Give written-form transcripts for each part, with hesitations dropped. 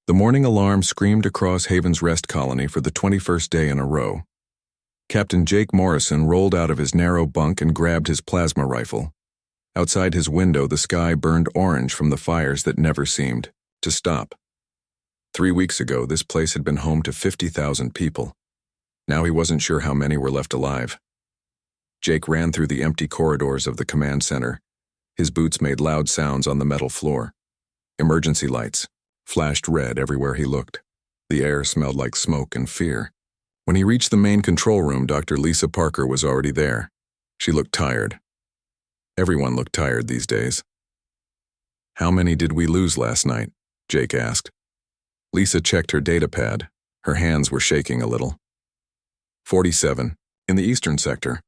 The morning alarm screamed across Haven's Rest colony for the 21st day in a row. Captain Jake Morrison rolled out of his narrow bunk and grabbed his plasma rifle. Outside his window, the sky burned orange from the fires that never seemed to stop. 3 weeks ago, this place had been home to 50,000 people. Now he wasn't sure how many were left alive. Jake ran through the empty corridors of the command center. His boots made loud sounds on the metal floor. Emergency lights flashed red everywhere he looked. The air smelled like smoke and fear. When he reached the main control room, Dr. Lisa Parker was already there. She looked tired. Everyone looked tired these days. "How many did we lose last night?" Jake asked. Lisa checked her data pad. Her hands were shaking a little. 47. In the eastern sector.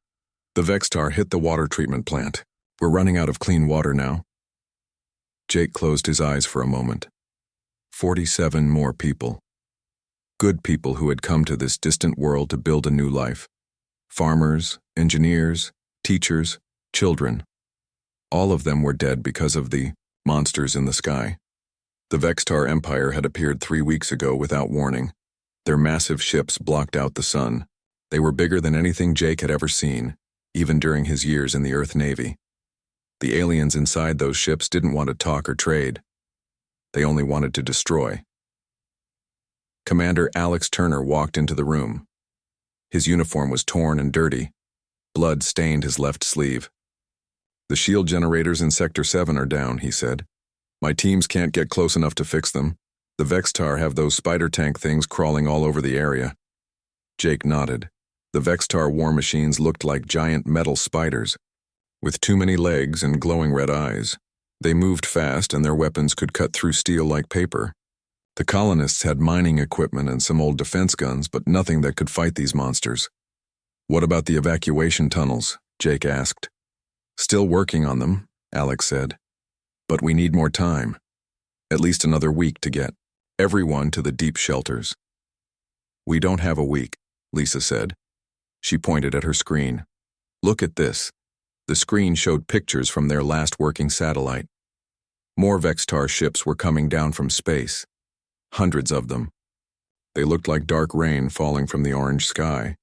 The Vextar hit the water treatment plant. We're running out of clean water now. Jake closed his eyes for a moment. 47 more people. Good people who had come to this distant world to build a new life. Farmers, engineers, teachers, children. All of them were dead because of the monsters in the sky. The Vextar Empire had appeared 3 weeks ago without warning. Their massive ships blocked out the sun. They were bigger than anything Jake had ever seen, even during his years in the Earth Navy. The aliens inside those ships didn't want to talk or trade. They only wanted to destroy. Commander Alex Turner walked into the room. His uniform was torn and dirty. Blood stained his left sleeve. "The shield generators in Sector 7 are down," he said. "My teams can't get close enough to fix them. The Vextar have those spider tank things crawling all over the area." Jake nodded. The Vextar war machines looked like giant metal spiders, with too many legs and glowing red eyes. They moved fast and their weapons could cut through steel like paper. The colonists had mining equipment and some old defense guns, but nothing that could fight these monsters. "What about the evacuation tunnels?" Jake asked. "Still working on them," Alex said. "But we need more time. At least another week to get everyone to the deep shelters." "We don't have a week," Lisa said. She pointed at her screen. "Look at this." The screen showed pictures from their last working satellite. More Vextar ships were coming down from space. Hundreds of them. They looked like dark rain falling from the orange sky.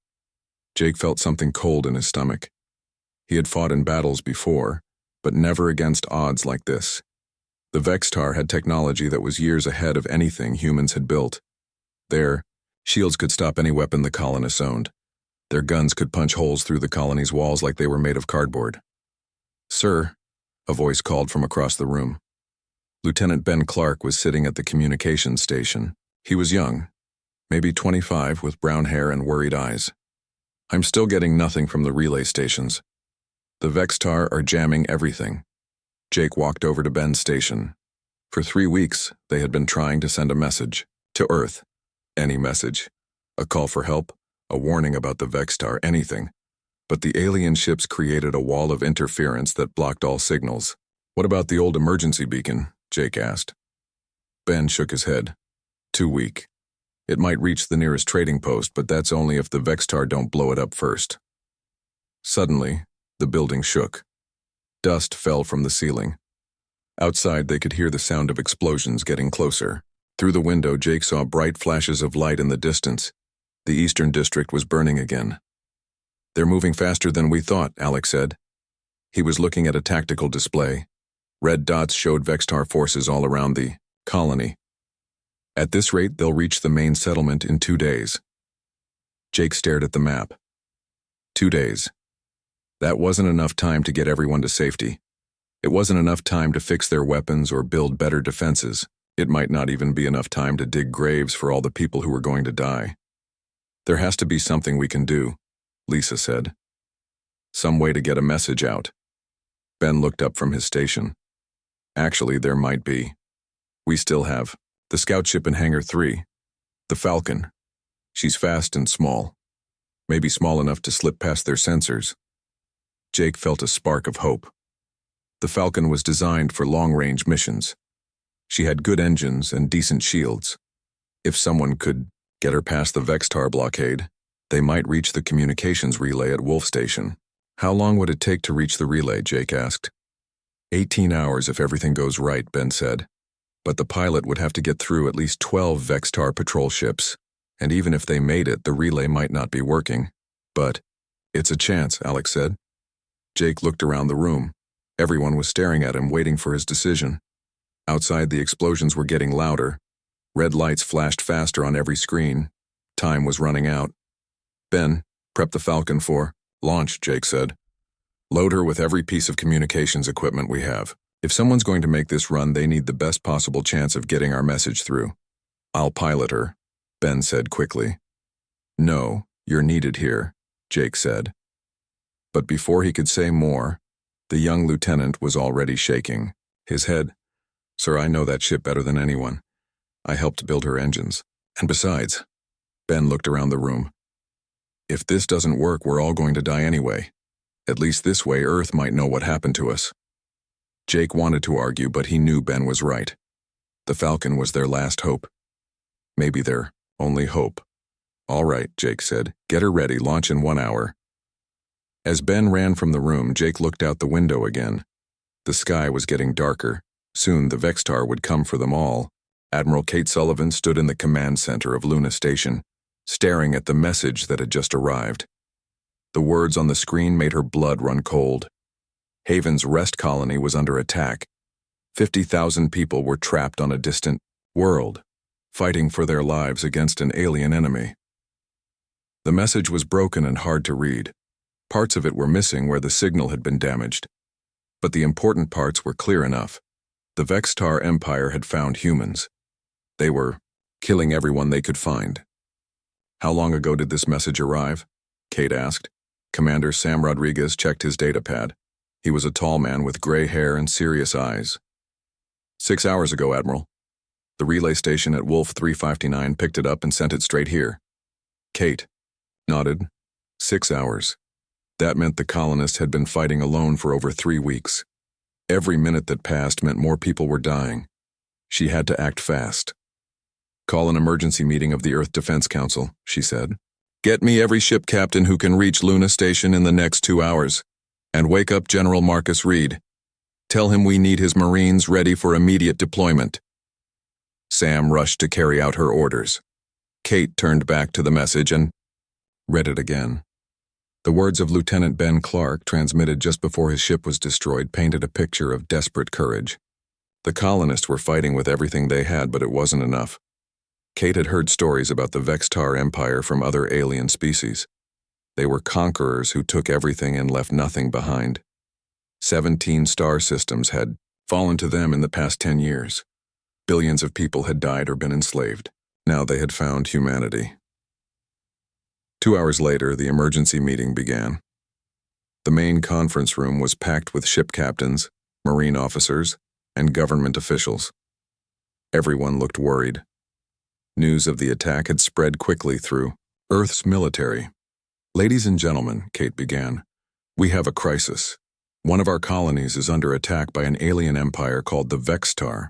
Jake felt something cold in his stomach. He had fought in battles before, but never against odds like this. The Vextar had technology that was years ahead of anything humans had built. Their shields could stop any weapon the colonists owned. Their guns could punch holes through the colony's walls like they were made of cardboard. "Sir," a voice called from across the room. Lieutenant Ben Clark was sitting at the communications station. He was young, maybe 25, with brown hair and worried eyes. "I'm still getting nothing from the relay stations. The Vextar are jamming everything." Jake walked over to Ben's station. For 3 weeks, they had been trying to send a message to Earth. Any message. A call for help, a warning about the Vextar, anything. But the alien ships created a wall of interference that blocked all signals. "What about the old emergency beacon?" Jake asked. Ben shook his head. "Too weak. It might reach the nearest trading post, but that's only if the Vextar don't blow it up first." Suddenly, the building shook. Dust fell from the ceiling. Outside, they could hear the sound of explosions getting closer. Through the window, Jake saw bright flashes of light in the distance. The Eastern District was burning again. "They're moving faster than we thought," Alex said. He was looking at a tactical display. Red dots showed Vextar forces all around the colony. "At this rate, they'll reach the main settlement in 2 days." Jake stared at the map. 2 days. That wasn't enough time to get everyone to safety. It wasn't enough time to fix their weapons or build better defenses. It might not even be enough time to dig graves for all the people who were going to die. "There has to be something we can do," Lisa said. "Some way to get a message out." Ben looked up from his station. "Actually, there might be. We still have the scout ship in Hangar 3, the Falcon. She's fast and small. Maybe small enough to slip past their sensors." Jake felt a spark of hope. The Falcon was designed for long-range missions. She had good engines and decent shields. If someone could get her past the Vextar blockade, they might reach the communications relay at Wolf Station. "How long would it take to reach the relay?" Jake asked. 18 hours if everything goes right, Ben said. But the pilot would have to get through at least 12 Vextar patrol ships, and even if they made it, the relay might not be working. But it's a chance, Alex said. Jake looked around the room. Everyone was staring at him, waiting for his decision. Outside, the explosions were getting louder. Red lights flashed faster on every screen. Time was running out. Ben, prep the Falcon for launch, Jake said. Load her with every piece of communications equipment we have. If someone's going to make this run, they need the best possible chance of getting our message through. I'll pilot her, Ben said quickly. No, you're needed here, Jake said. But before he could say more, the young lieutenant was already shaking. His head, Sir, I know that ship better than anyone. I helped build her engines. And besides, Ben looked around the room. If this doesn't work, we're all going to die anyway. At least this way, Earth might know what happened to us. Jake wanted to argue, but he knew Ben was right. The Falcon was their last hope. Maybe their only hope. All right, Jake said. Get her ready, launch in 1 hour. As Ben ran from the room, Jake looked out the window again. The sky was getting darker. Soon the Vextar would come for them all. Admiral Kate Sullivan stood in the command center of Luna Station, staring at the message that had just arrived. The words on the screen made her blood run cold. Haven's rest colony was under attack. 50,000 people were trapped on a distant world, fighting for their lives against an alien enemy. The message was broken and hard to read. Parts of it were missing where the signal had been damaged. But the important parts were clear enough. The Vextar Empire had found humans. They were killing everyone they could find. How long ago did this message arrive? Kate asked. Commander Sam Rodriguez checked his datapad. He was a tall man with gray hair and serious eyes. 6 hours ago, Admiral. The relay station at Wolf 359 picked it up and sent it straight here. Kate nodded. 6 hours. That meant the colonists had been fighting alone for over 3 weeks. Every minute that passed meant more people were dying. She had to act fast. Call an emergency meeting of the Earth Defense Council, she said. Get me every ship captain who can reach Luna Station in the next 2 hours. And wake up General Marcus Reed. Tell him we need his Marines ready for immediate deployment. Sam rushed to carry out her orders. Kate turned back to the message and read it again. The words of Lieutenant Ben Clark, transmitted just before his ship was destroyed, painted a picture of desperate courage. The colonists were fighting with everything they had, but it wasn't enough. Kate had heard stories about the Vextar Empire from other alien species. They were conquerors who took everything and left nothing behind. 17 star systems had fallen to them in the past 10 years. Billions of people had died or been enslaved. Now they had found humanity. 2 hours later, the emergency meeting began. The main conference room was packed with ship captains, Marine officers, and government officials. Everyone looked worried. News of the attack had spread quickly through Earth's military. Ladies and gentlemen, Kate began, we have a crisis. One of our colonies is under attack by an alien empire called the Vextar.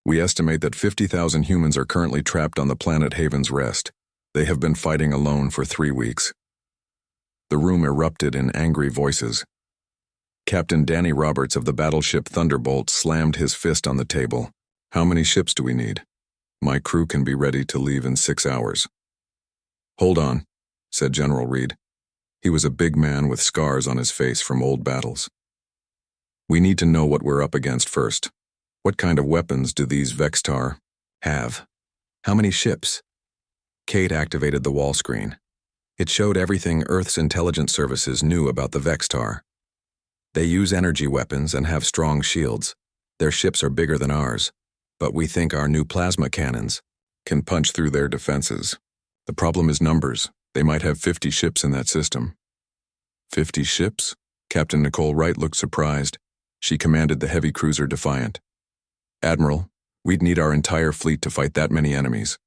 We estimate that 50,000 humans are currently trapped on the planet Haven's Rest. They have been fighting alone for 3 weeks. The room erupted in angry voices. Captain Danny Roberts of the battleship Thunderbolt slammed his fist on the table. How many ships do we need? My crew can be ready to leave in 6 hours. Hold on, said General Reed. He was a big man with scars on his face from old battles. We need to know what we're up against first. What kind of weapons do these Vextar have? How many ships? Kate activated the wall screen. It showed everything Earth's intelligence services knew about the Vextar. They use energy weapons and have strong shields. Their ships are bigger than ours, but we think our new plasma cannons can punch through their defenses. The problem is numbers. They might have 50 ships in that system. 50 ships? Captain Nicole Wright looked surprised. She commanded the heavy cruiser Defiant. Admiral, we'd need our entire fleet to fight that many enemies.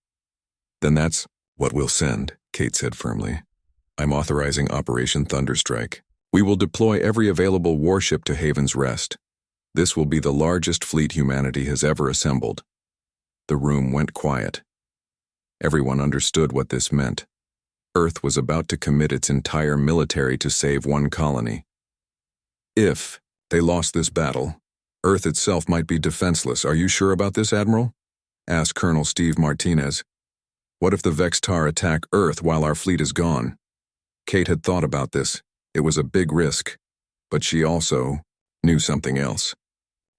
Then that's what we'll send, Kate said firmly. I'm authorizing Operation Thunderstrike. We will deploy every available warship to Haven's Rest. This will be the largest fleet humanity has ever assembled. The room went quiet. Everyone understood what this meant. Earth was about to commit its entire military to save one colony. If they lost this battle, Earth itself might be defenseless. Are you sure about this, Admiral? Asked Colonel Steve Martinez. What if the Vextar attack Earth while our fleet is gone? Kate had thought about this. It was a big risk, but she also knew something else.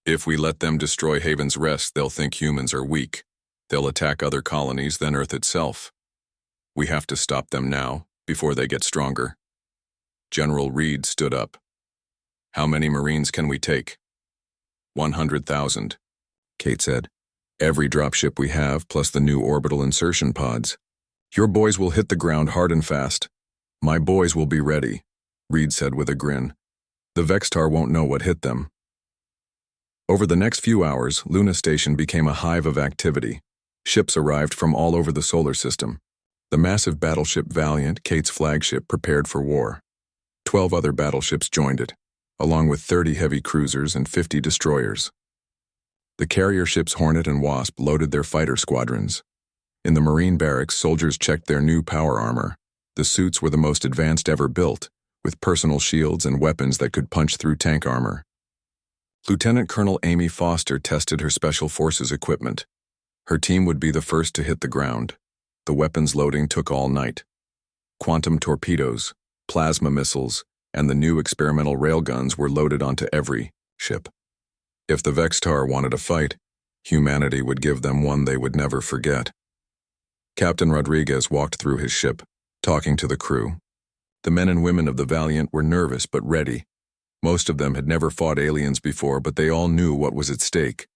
If we let them destroy Haven's Rest, they'll think humans are weak. They'll attack other colonies, then Earth itself. We have to stop them now, before they get stronger. General Reed stood up. How many Marines can we take? 100,000, Kate said. Every dropship we have, plus the new orbital insertion pods. Your boys will hit the ground hard and fast. My boys will be ready, Reed said with a grin. The Vextar won't know what hit them. Over the next few hours, Luna Station became a hive of activity. Ships arrived from all over the solar system. The massive battleship Valiant, Kate's flagship, prepared for war. 12 other battleships joined it, along with 30 heavy cruisers and 50 destroyers. The carrier ships Hornet and Wasp loaded their fighter squadrons. In the Marine barracks, soldiers checked their new power armor. The suits were the most advanced ever built, with personal shields and weapons that could punch through tank armor. Lieutenant Colonel Amy Foster tested her Special Forces equipment. Her team would be the first to hit the ground. The weapons loading took all night. Quantum torpedoes, plasma missiles, and the new experimental railguns were loaded onto every ship. If the Vextar wanted a fight, humanity would give them one they would never forget. Captain Rodriguez walked through his ship, talking to the crew. The men and women of the Valiant were nervous but ready. Most of them had never fought aliens before, but they all knew what was at stake.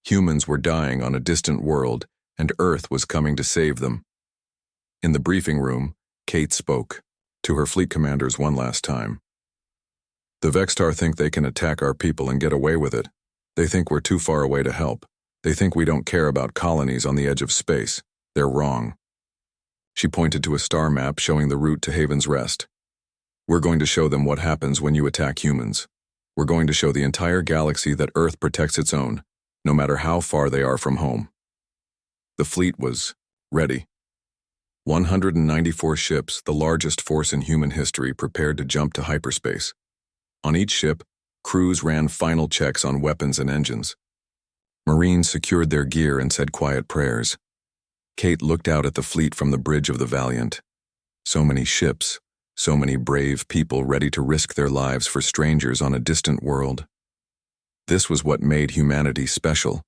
Humans were dying on a distant world, and Earth was coming to save them. In the briefing room, Kate spoke to her fleet commanders one last time. The Vextar think they can attack our people and get away with it. They think we're too far away to help. They think we don't care about colonies on the edge of space. They're wrong. She pointed to a star map showing the route to Haven's Rest. We're going to show them what happens when you attack humans. We're going to show the entire galaxy that Earth protects its own, no matter how far they are from home. The fleet was ready. 194 ships, the largest force in human history, prepared to jump to hyperspace. On each ship, crews ran final checks on weapons and engines. Marines secured their gear and said quiet prayers. Kate looked out at the fleet from the bridge of the Valiant. So many ships, so many brave people ready to risk their lives for strangers on a distant world. This was what made humanity special.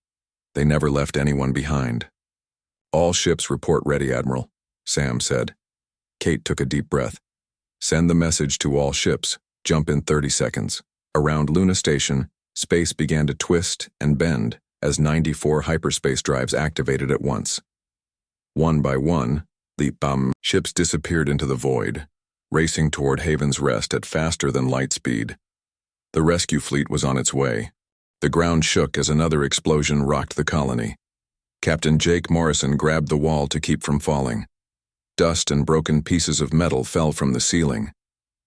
They never left anyone behind. All ships report ready, Admiral, Sam said. Kate took a deep breath. Send the message to all ships. Jump in 30 seconds. Around Luna Station, space began to twist and bend as 94 hyperspace drives activated at once. One by one, the ships disappeared into the void, racing toward Haven's Rest at faster than light speed. The rescue fleet was on its way. The ground shook as another explosion rocked the colony. Captain Jake Morrison grabbed the wall to keep from falling. Dust and broken pieces of metal fell from the ceiling.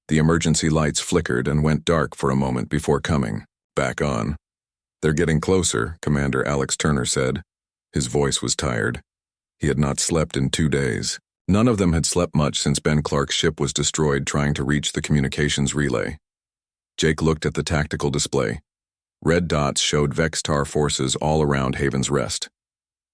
The emergency lights flickered and went dark for a moment before coming back on. They're getting closer, Commander Alex Turner said. His voice was tired. He had not slept in 2 days. None of them had slept much since Ben Clark's ship was destroyed trying to reach the communications relay. Jake looked at the tactical display. Red dots showed Vextar forces all around Haven's Rest.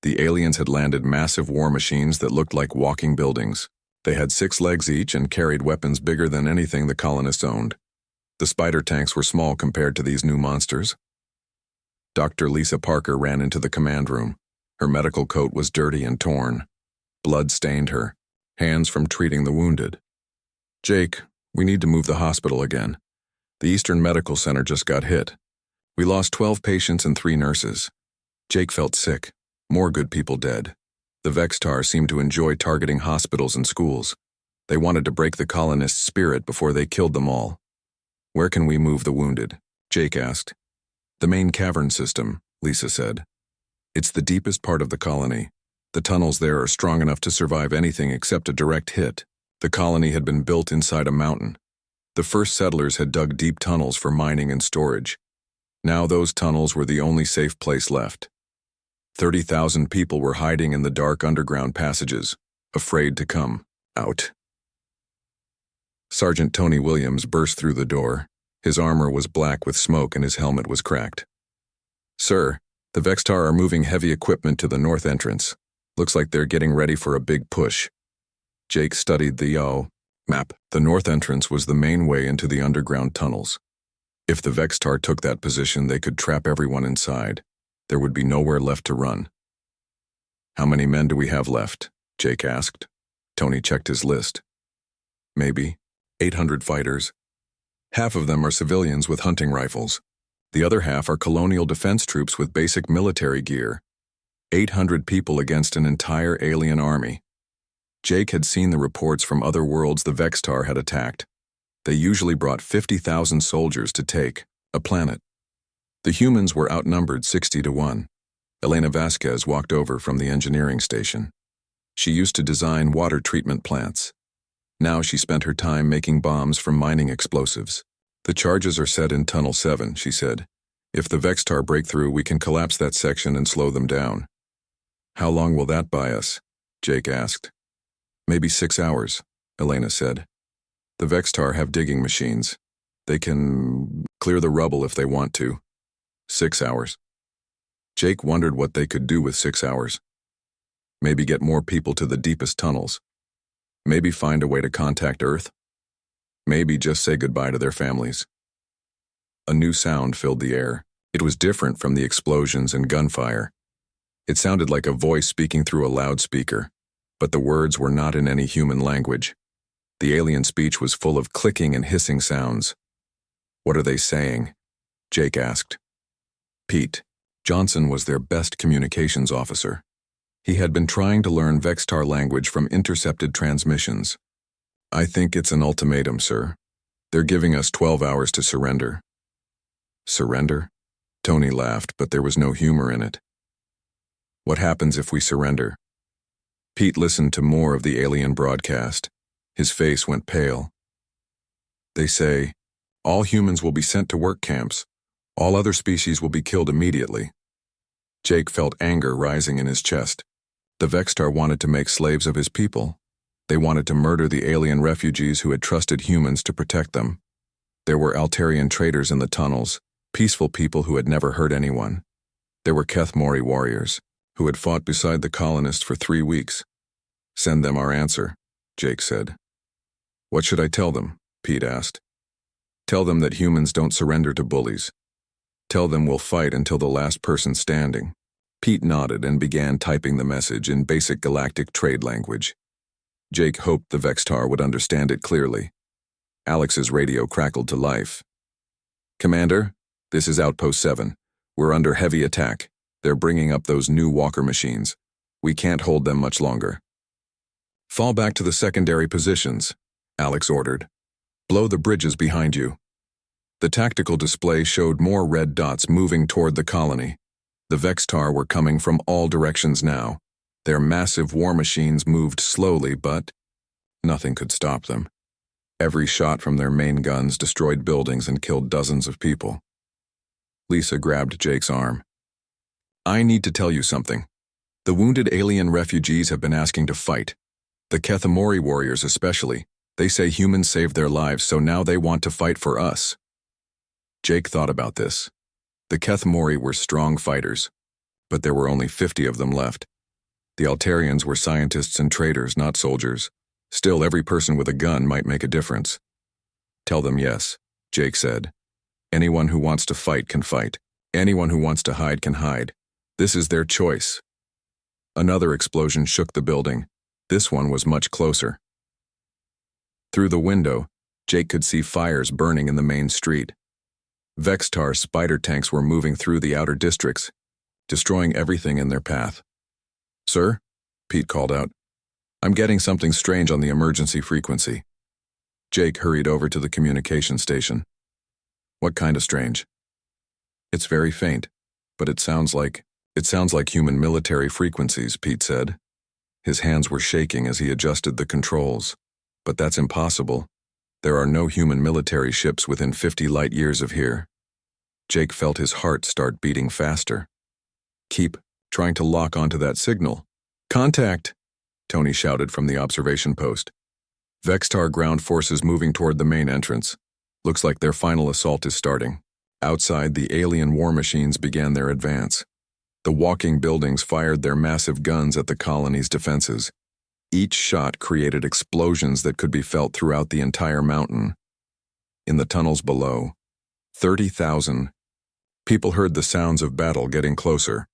The aliens had landed massive war machines that looked like walking buildings. They had 6 legs each and carried weapons bigger than anything the colonists owned. The spider tanks were small compared to these new monsters. Dr. Lisa Parker ran into the command room. Her medical coat was dirty and torn. Blood stained her, hands from treating the wounded. Jake, we need to move the hospital again. The Eastern Medical Center just got hit. We lost 12 patients and 3 nurses. Jake felt sick. More good people dead. The Vextar seemed to enjoy targeting hospitals and schools. They wanted to break the colonists' spirit before they killed them all. Where can we move the wounded? Jake asked. The main cavern system, Lisa said. It's the deepest part of the colony. The tunnels there are strong enough to survive anything except a direct hit. The colony had been built inside a mountain. The first settlers had dug deep tunnels for mining and storage. Now those tunnels were the only safe place left. 30,000 people were hiding in the dark underground passages, afraid to come out. Sergeant Tony Williams burst through the door. His armor was black with smoke and his helmet was cracked. Sir, the Vextar are moving heavy equipment to the north entrance. Looks like they're getting ready for a big push. Jake studied the map. The north entrance was the main way into the underground tunnels. If the Vextar took that position, they could trap everyone inside. There would be nowhere left to run. How many men do we have left? Jake asked. Tony checked his list. Maybe 800 fighters. Half of them are civilians with hunting rifles. The other half are colonial defense troops with basic military gear. 800 people against an entire alien army. Jake had seen the reports from other worlds the Vextar had attacked. They usually brought 50,000 soldiers to take a planet. The humans were outnumbered 60-1. Elena Vasquez walked over from the engineering station. She used to design water treatment plants. Now she spent her time making bombs from mining explosives. The charges are set in Tunnel 7, she said. If the Vextar break through, we can collapse that section and slow them down. How long will that buy us? Jake asked. Maybe 6 hours, Elena said. The Vextar have digging machines. They can clear the rubble if they want to. 6 hours. Jake wondered what they could do with 6 hours. Maybe get more people to the deepest tunnels. Maybe find a way to contact Earth. Maybe just say goodbye to their families. A new sound filled the air. It was different from the explosions and gunfire. It sounded like a voice speaking through a loudspeaker, but the words were not in any human language. The alien speech was full of clicking and hissing sounds. What are they saying? Jake asked. Pete Johnson was their best communications officer. He had been trying to learn Vextar language from intercepted transmissions. I think it's an ultimatum, sir. They're giving us 12 hours to surrender. Surrender? Tony laughed, but there was no humor in it. What happens if we surrender? Pete listened to more of the alien broadcast. His face went pale. They say, all humans will be sent to work camps. All other species will be killed immediately. Jake felt anger rising in his chest. The Vextar wanted to make slaves of his people. They wanted to murder the alien refugees who had trusted humans to protect them. There were Altarian traders in the tunnels, peaceful people who had never hurt anyone. There were Kethmori warriors, who had fought beside the colonists for 3 weeks. Send them our answer, Jake said. What should I tell them? Pete asked. Tell them that humans don't surrender to bullies. Tell them we'll fight until the last person standing. Pete nodded and began typing the message in basic galactic trade language. Jake hoped the Vextar would understand it clearly. Alex's radio crackled to life. Commander, this is Outpost 7. We're under heavy attack. They're bringing up those new walker machines. We can't hold them much longer. Fall back to the secondary positions, Alex ordered. Blow the bridges behind you. The tactical display showed more red dots moving toward the colony. The Vextar were coming from all directions now. Their massive war machines moved slowly, but nothing could stop them. Every shot from their main guns destroyed buildings and killed dozens of people. Lisa grabbed Jake's arm. I need to tell you something. The wounded alien refugees have been asking to fight. The Kethmori warriors especially. They say humans saved their lives, so now they want to fight for us. Jake thought about this. The Kethmori were strong fighters, but there were only 50 of them left. The Altarians were scientists and traders, not soldiers. Still, every person with a gun might make a difference. Tell them yes, Jake said. Anyone who wants to fight can fight. Anyone who wants to hide can hide. This is their choice. Another explosion shook the building. This one was much closer. Through the window, Jake could see fires burning in the main street. Vextar spider tanks were moving through the outer districts, destroying everything in their path. Sir, Pete called out. I'm getting something strange on the emergency frequency. Jake hurried over to the communication station. What kind of strange? It's very faint, but it sounds like human military frequencies, Pete said. His hands were shaking as he adjusted the controls. But that's impossible. There are no human military ships within 50 light years of here. Jake felt his heart start beating faster. Keep trying to lock onto that signal. Contact, Tony shouted from the observation post. Vextar ground forces moving toward the main entrance. Looks like their final assault is starting. Outside, the alien war machines began their advance. The walking buildings fired their massive guns at the colony's defenses. Each shot created explosions that could be felt throughout the entire mountain. In the tunnels below, 30,000 people heard the sounds of battle getting closer.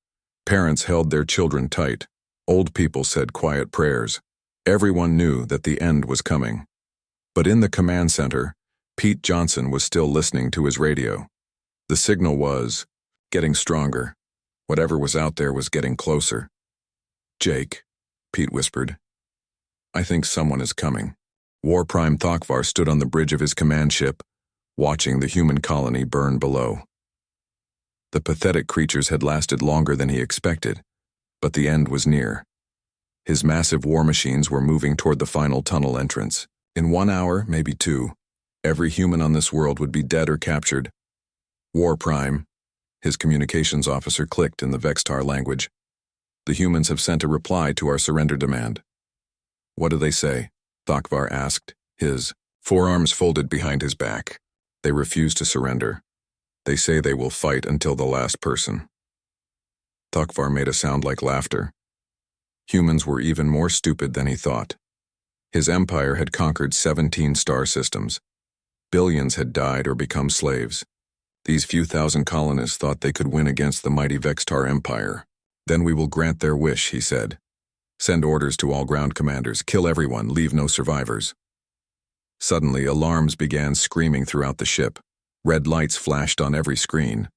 Parents held their children tight. Old people said quiet prayers. Everyone knew that the end was coming. But in the command center, Pete Johnson was still listening to his radio. The signal was getting stronger. Whatever was out there was getting closer. "Jake," Pete whispered. "I think someone is coming." War Prime Thokvar stood on the bridge of his command ship, watching the human colony burn below. The pathetic creatures had lasted longer than he expected, but the end was near. His massive war machines were moving toward the final tunnel entrance. In 1 hour, maybe 2, every human on this world would be dead or captured. "War Prime," his communications officer clicked in the Vextar language. "The humans have sent a reply to our surrender demand." "What do they say?" Thokvar asked, his forearms folded behind his back. "They refuse to surrender. They say they will fight until the last person." Thokvar made a sound like laughter. Humans were even more stupid than he thought. His empire had conquered 17 star systems. Billions had died or become slaves. These few thousand colonists thought they could win against the mighty Vextar Empire. "Then we will grant their wish," he said. "Send orders to all ground commanders. Kill everyone. Leave no survivors." Suddenly, alarms began screaming throughout the ship. Red lights flashed on every screen.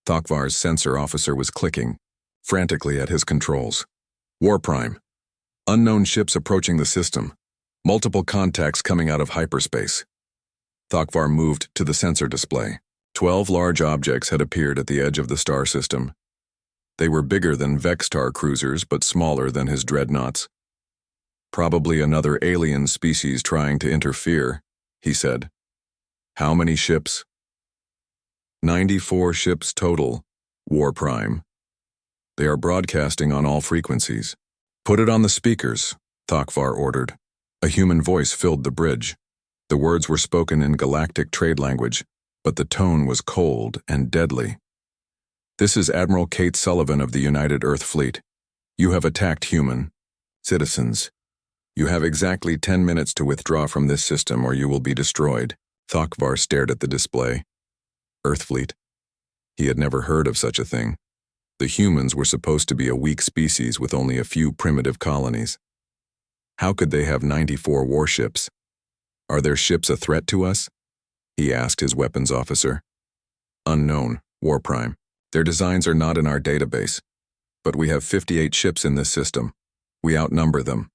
Thokvar's sensor officer was clicking frantically at his controls. "War Prime. Unknown ships approaching the system. Multiple contacts coming out of hyperspace." Thokvar moved to the sensor display. 12 large objects had appeared at the edge of the star system. They were bigger than Vextar cruisers, but smaller than his dreadnoughts. "Probably another alien species trying to interfere," he said. "How many ships?" 94 ships total, War Prime. "They are broadcasting on all frequencies." "Put it on the speakers," Thokvar ordered. A human voice filled the bridge. The words were spoken in galactic trade language, but the tone was cold and deadly. "This is Admiral Kate Sullivan of the United Earth Fleet. You have attacked human citizens. You have exactly 10 minutes to withdraw from this system or you will be destroyed." Thokvar stared at the display. Earth Fleet. He had never heard of such a thing. The humans were supposed to be a weak species with only a few primitive colonies. How could they have 94 warships? "Are their ships a threat to us?" he asked his weapons officer. "Unknown, War Prime. Their designs are not in our database, but we have 58 ships in this system. We outnumber them."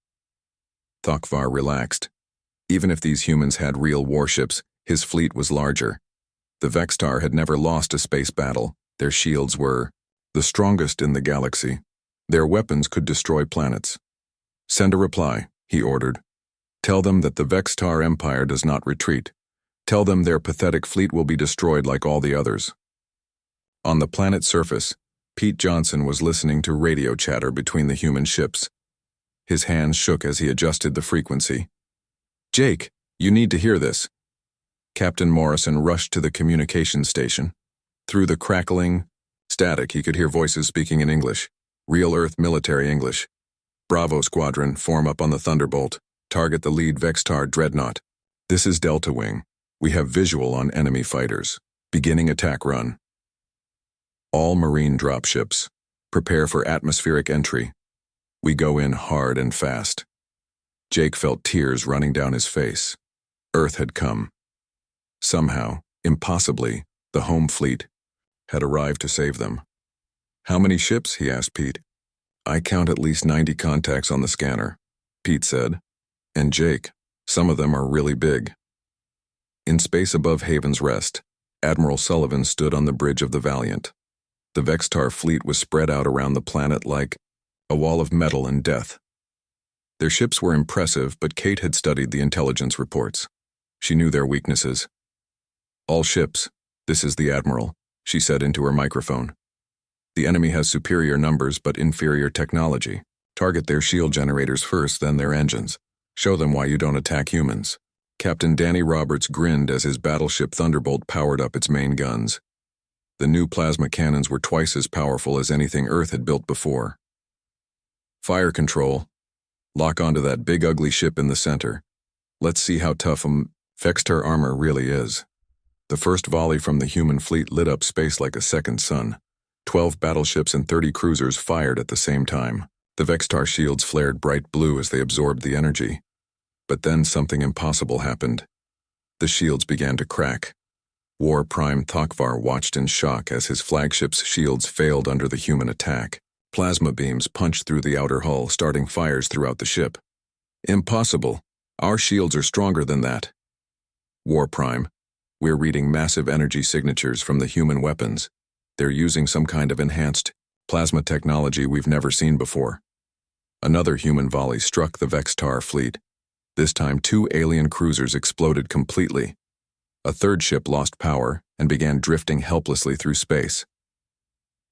Thokvar relaxed. Even if these humans had real warships, his fleet was larger. The Vextar had never lost a space battle. Their shields were the strongest in the galaxy. Their weapons could destroy planets. "Send a reply," he ordered. "Tell them that the Vextar Empire does not retreat. Tell them their pathetic fleet will be destroyed like all the others." On the planet's surface, Pete Johnson was listening to radio chatter between the human ships. His hands shook as he adjusted the frequency. "Jake, you need to hear this." Captain Morrison rushed to the communications station. Through the crackling static, he could hear voices speaking in English. Real Earth military English. "Bravo Squadron, form up on the Thunderbolt. Target the lead Vextar dreadnought. This is Delta Wing. We have visual on enemy fighters. Beginning attack run. All marine dropships. Prepare for atmospheric entry. We go in hard and fast." Jake felt tears running down his face. Earth had come. Somehow, impossibly, the home fleet had arrived to save them. "How many ships?" he asked Pete. "I count at least 90 contacts on the scanner," Pete said. "And Jake, some of them are really big." In space above Haven's Rest, Admiral Sullivan stood on the bridge of the Valiant. The Vextar fleet was spread out around the planet like a wall of metal and death. Their ships were impressive, but Kate had studied the intelligence reports. She knew their weaknesses. "All ships, this is the Admiral," she said into her microphone. "The enemy has superior numbers but inferior technology. Target their shield generators first, then their engines. Show them why you don't attack humans." Captain Danny Roberts grinned as his battleship Thunderbolt powered up its main guns. The new plasma cannons were twice as powerful as anything Earth had built before. Fire control. Lock onto that big ugly ship in the center. Let's see how tough Vextar armor really is. The first volley from the human fleet lit up space like a second sun. 12 battleships and 30 cruisers fired at the same time. The Vextar shields flared bright blue as they absorbed the energy. But then something impossible happened. The shields began to crack. War Prime Thokvar watched in shock as his flagship's shields failed under the human attack. Plasma beams punched through the outer hull, starting fires throughout the ship. Impossible. Our shields are stronger than that. War Prime, we're reading massive energy signatures from the human weapons. They're using some kind of enhanced plasma technology we've never seen before. Another human volley struck the Vextar fleet. This time 2 alien cruisers exploded completely. A third ship lost power and began drifting helplessly through space.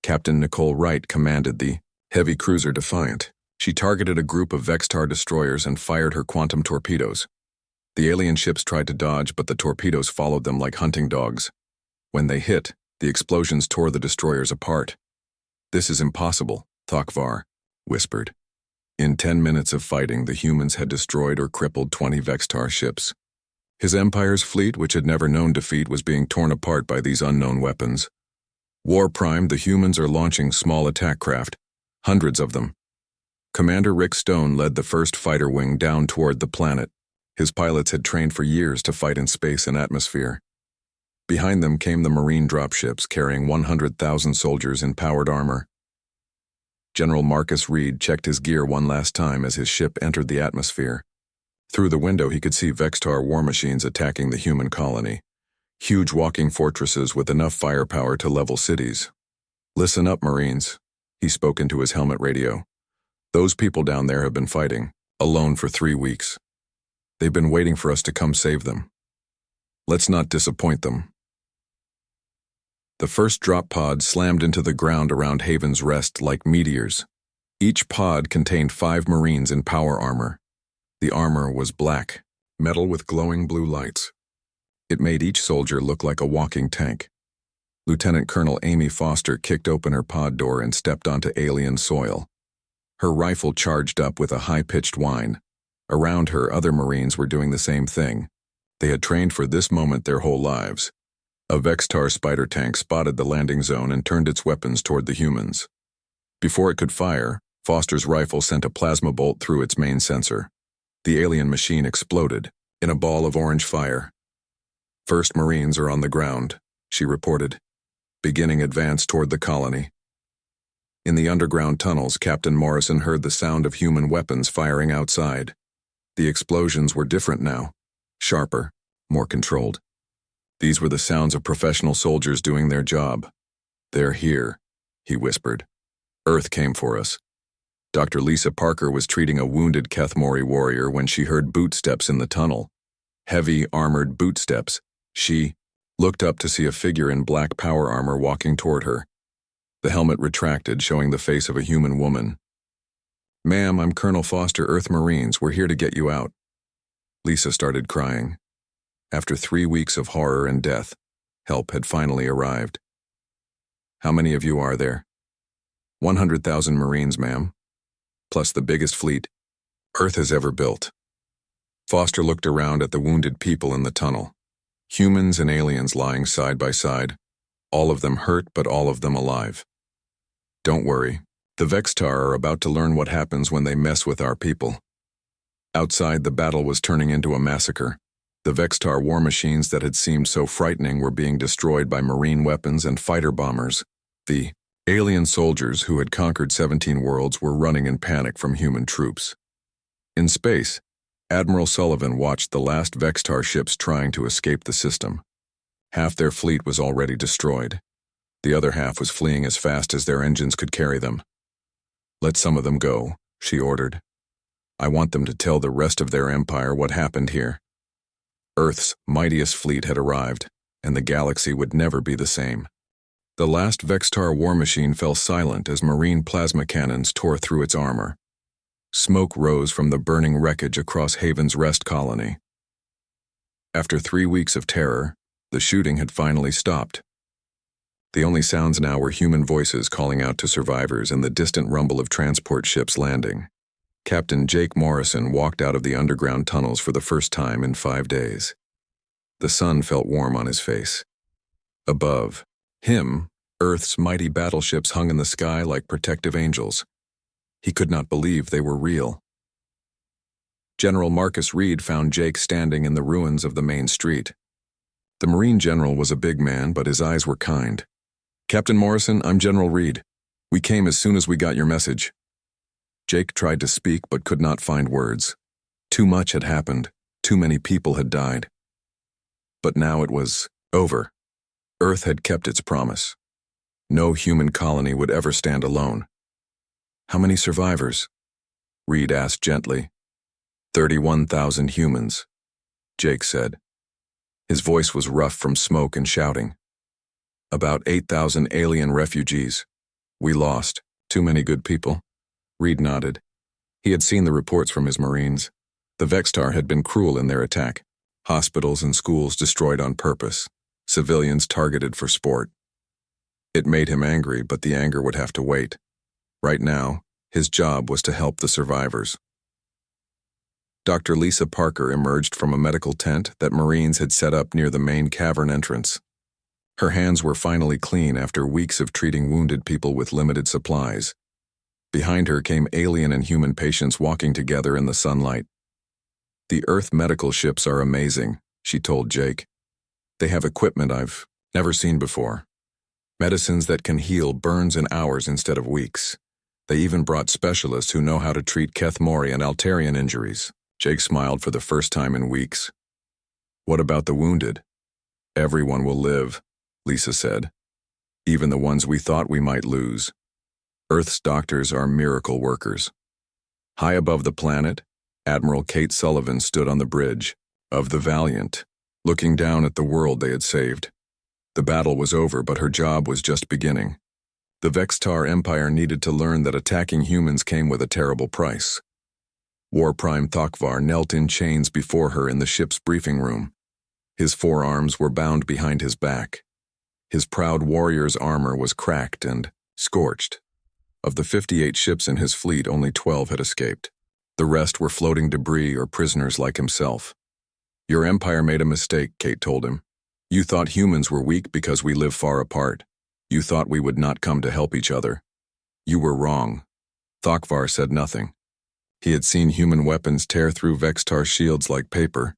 Captain Nicole Wright commanded the heavy cruiser Defiant. She targeted a group of Vextar destroyers and fired her quantum torpedoes. The alien ships tried to dodge, but the torpedoes followed them like hunting dogs. When they hit, the explosions tore the destroyers apart. "This is impossible," Thokvar whispered. In 10 minutes of fighting, the humans had destroyed or crippled 20 Vextar ships. His Empire's fleet, which had never known defeat, was being torn apart by these unknown weapons. War Prime, the humans are launching small attack craft, hundreds of them. Commander Rick Stone led the first fighter wing down toward the planet. His pilots had trained for years to fight in space and atmosphere. Behind them came the Marine dropships carrying 100,000 soldiers in powered armor. General Marcus Reed checked his gear one last time as his ship entered the atmosphere. Through the window he could see Vextar war machines attacking the human colony. Huge walking fortresses with enough firepower to level cities. "Listen up, Marines," he spoke into his helmet radio. "Those people down there have been fighting, alone for 3 weeks. They've been waiting for us to come save them. Let's not disappoint them." The first drop pod slammed into the ground around Haven's Rest like meteors. Each pod contained 5 Marines in power armor. The armor was black, metal with glowing blue lights. It made each soldier look like a walking tank. Lieutenant Colonel Amy Foster kicked open her pod door and stepped onto alien soil. Her rifle charged up with a high-pitched whine. Around her, other Marines were doing the same thing. They had trained for this moment their whole lives. A Vextar spider tank spotted the landing zone and turned its weapons toward the humans. Before it could fire, Foster's rifle sent a plasma bolt through its main sensor. The alien machine exploded in a ball of orange fire. "First Marines are on the ground," she reported, beginning advance toward the colony. In the underground tunnels, Captain Morrison heard the sound of human weapons firing outside. The explosions were different now, sharper, more controlled. These were the sounds of professional soldiers doing their job. "They're here," he whispered. "Earth came for us." Dr. Lisa Parker was treating a wounded Kethmori warrior when she heard bootsteps in the tunnel. Heavy, armored bootsteps. She looked up to see a figure in black power armor walking toward her. The helmet retracted, showing the face of a human woman. "Ma'am, I'm Colonel Foster, Earth Marines. We're here to get you out." Lisa started crying. After 3 weeks of horror and death, help had finally arrived. "How many of you are there?" 100,000 Marines, ma'am. Plus the biggest fleet Earth has ever built." Foster looked around at the wounded people in the tunnel. Humans and aliens lying side by side. All of them hurt, but all of them alive. "Don't worry. The Vextar are about to learn what happens when they mess with our people." Outside, the battle was turning into a massacre. The Vextar war machines that had seemed so frightening were being destroyed by marine weapons and fighter bombers. The alien soldiers who had conquered 17 worlds were running in panic from human troops. In space, Admiral Sullivan watched the last Vextar ships trying to escape the system. Half their fleet was already destroyed. The other half was fleeing as fast as their engines could carry them. "Let some of them go," she ordered. "I want them to tell the rest of their empire what happened here." Earth's mightiest fleet had arrived, and the galaxy would never be the same. The last Vextar war machine fell silent as marine plasma cannons tore through its armor. Smoke rose from the burning wreckage across Haven's Rest colony. After 3 weeks of terror, the shooting had finally stopped. The only sounds now were human voices calling out to survivors and the distant rumble of transport ships landing. Captain Jake Morrison walked out of the underground tunnels for the first time in 5 days. The sun felt warm on his face. Above him, Earth's mighty battleships hung in the sky like protective angels. He could not believe they were real. General Marcus Reed found Jake standing in the ruins of the main street. The Marine general was a big man, but his eyes were kind. "Captain Morrison, I'm General Reed. We came as soon as we got your message." Jake tried to speak but could not find words. Too much had happened. Too many people had died. But now it was over. Earth had kept its promise. No human colony would ever stand alone. "How many survivors?" Reed asked gently. 31,000 humans, Jake said. His voice was rough from smoke and shouting. "About 8,000 alien refugees. We lost. Too many good people." Reed nodded. He had seen the reports from his Marines. The Vextar had been cruel in their attack. Hospitals and schools destroyed on purpose. Civilians targeted for sport. It made him angry, but the anger would have to wait. Right now, his job was to help the survivors. Dr. Lisa Parker emerged from a medical tent that Marines had set up near the main cavern entrance. Her hands were finally clean after weeks of treating wounded people with limited supplies. Behind her came alien and human patients walking together in the sunlight. "The Earth medical ships are amazing," she told Jake. "They have equipment I've never seen before. Medicines that can heal burns in hours instead of weeks. They even brought specialists who know how to treat Kethmori and Altarian injuries." Jake smiled for the first time in weeks. "What about the wounded?" "Everyone will live," Lisa said. "Even the ones we thought we might lose. Earth's doctors are miracle workers." High above the planet, Admiral Kate Sullivan stood on the bridge of the Valiant, looking down at the world they had saved. The battle was over, but her job was just beginning. The Vextar Empire needed to learn that attacking humans came with a terrible price. War Prime Thokvar knelt in chains before her in the ship's briefing room. His forearms were bound behind his back. His proud warrior's armor was cracked and scorched. Of the 58 ships in his fleet, only 12 had escaped. The rest were floating debris or prisoners like himself. "Your empire made a mistake," Kate told him. "You thought humans were weak because we live far apart. You thought we would not come to help each other. You were wrong." Thokvar said nothing. He had seen human weapons tear through Vextar shields like paper.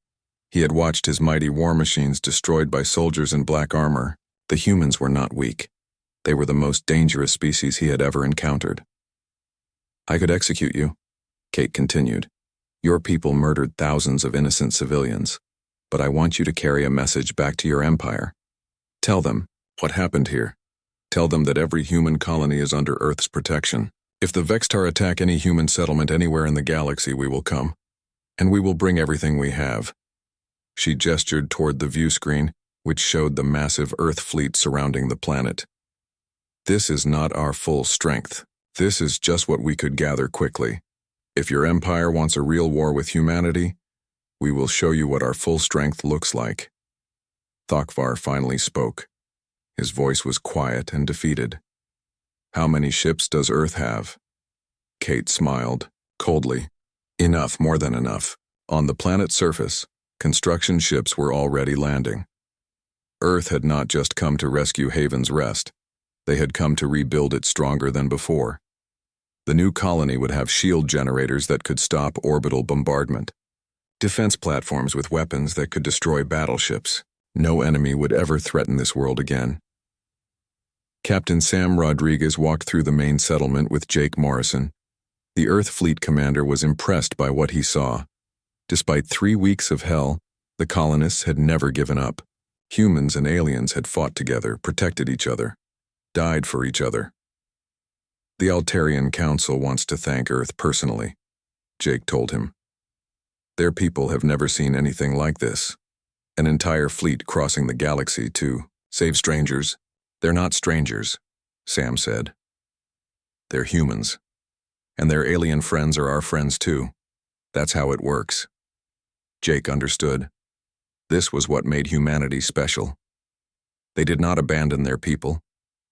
He had watched his mighty war machines destroyed by soldiers in black armor. The humans were not weak. They were the most dangerous species he had ever encountered. "I could execute you," Kate continued. "Your people murdered thousands of innocent civilians, but I want you to carry a message back to your empire. Tell them what happened here. Tell them that every human colony is under Earth's protection. If the Vextar attack any human settlement anywhere in the galaxy, we will come, and we will bring everything we have." She gestured toward the view screen, which showed the massive Earth fleet surrounding the planet. "This is not our full strength. This is just what we could gather quickly. If your empire wants a real war with humanity, we will show you what our full strength looks like." Thokvar finally spoke. His voice was quiet and defeated. "How many ships does Earth have?" Kate smiled, coldly. "Enough, more than enough. On the planet's surface, construction ships were already landing. Earth had not just come to rescue Haven's Rest. They had come to rebuild it stronger than before. The new colony would have shield generators that could stop orbital bombardment. Defense platforms with weapons that could destroy battleships. No enemy would ever threaten this world again. Captain Sam Rodriguez walked through the main settlement with Jake Morrison. The Earth Fleet commander was impressed by what he saw. Despite 3 weeks of hell, the colonists had never given up. Humans and aliens had fought together, protected each other, died for each other. "The Altarian Council wants to thank Earth personally," Jake told him. "Their people have never seen anything like this. An entire fleet crossing the galaxy to save strangers. They're not strangers," Sam said. "They're humans. And their alien friends are our friends too. That's how it works." Jake understood. This was what made humanity special. They did not abandon their people.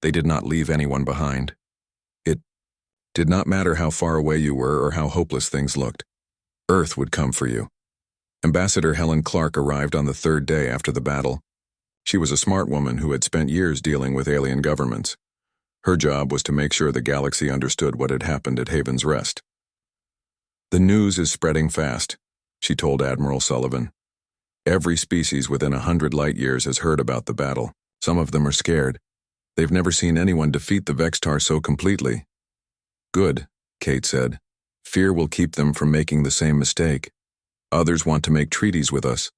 They did not leave anyone behind. It did not matter how far away you were or how hopeless things looked. Earth would come for you. Ambassador Helen Clark arrived on the third day after the battle. She was a smart woman who had spent years dealing with alien governments. Her job was to make sure the galaxy understood what had happened at Haven's Rest. "The news is spreading fast," she told Admiral Sullivan. "Every species within 100 light-years has heard about the battle. Some of them are scared. They've never seen anyone defeat the Vextar so completely." "Good," Kate said. "Fear will keep them from making the same mistake. Others want to make treaties with us.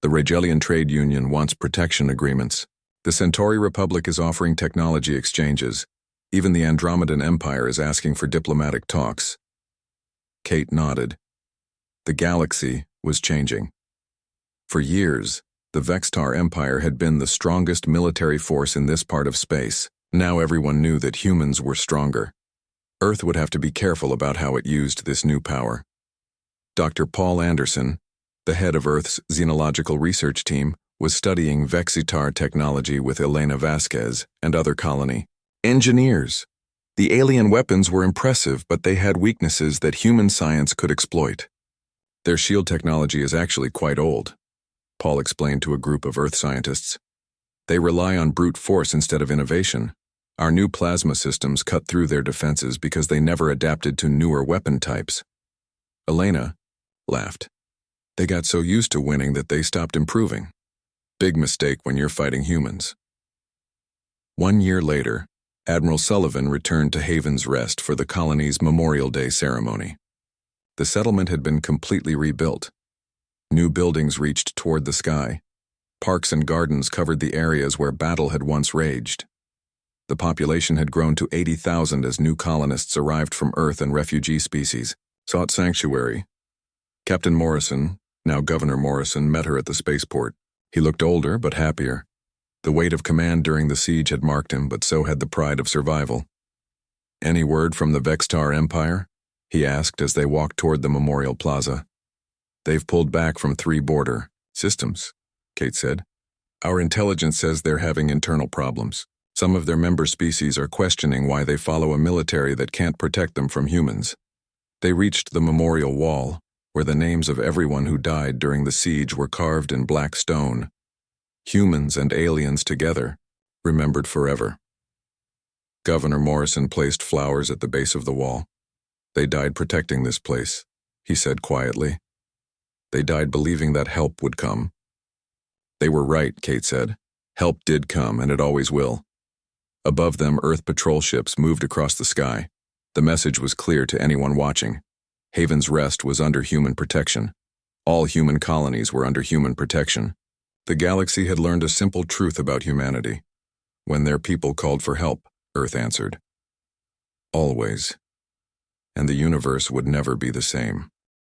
The Regelian Trade Union wants protection agreements. The Centauri Republic is offering technology exchanges. Even the Andromedan Empire is asking for diplomatic talks." Kate nodded. The galaxy was changing. For years, the Vextar Empire had been the strongest military force in this part of space. Now everyone knew that humans were stronger. Earth would have to be careful about how it used this new power. Dr. Paul Anderson, the head of Earth's xenological research team, was studying Vexitar technology with Elena Vasquez and other colony engineers. The alien weapons were impressive, but they had weaknesses that human science could exploit. "Their shield technology is actually quite old," Paul explained to a group of Earth scientists. "They rely on brute force instead of innovation. Our new plasma systems cut through their defenses because they never adapted to newer weapon types." Elena laughed. "They got so used to winning that they stopped improving. Big mistake when you're fighting humans." 1 year later, Admiral Sullivan returned to Haven's Rest for the colony's Memorial Day ceremony. The settlement had been completely rebuilt. New buildings reached toward the sky. Parks and gardens covered the areas where battle had once raged. The population had grown to 80,000 as new colonists arrived from Earth and refugee species, sought sanctuary. Captain Morrison, now Governor Morrison, met her at the spaceport. He looked older but happier. The weight of command during the siege had marked him, but so had the pride of survival. "Any word from the Vextar Empire?" he asked as they walked toward the Memorial Plaza. "They've pulled back from 3 border systems," Kate said. "Our intelligence says they're having internal problems. Some of their member species are questioning why they follow a military that can't protect them from humans." They reached the memorial wall, where the names of everyone who died during the siege were carved in black stone. Humans and aliens together, remembered forever. Governor Morrison placed flowers at the base of the wall. "They died protecting this place," he said quietly. "They died believing that help would come." "They were right," Kate said. "Help did come, and it always will." Above them, Earth patrol ships moved across the sky. The message was clear to anyone watching. Haven's Rest was under human protection. All human colonies were under human protection. The galaxy had learned a simple truth about humanity. When their people called for help, Earth answered. Always. And the universe would never be the same.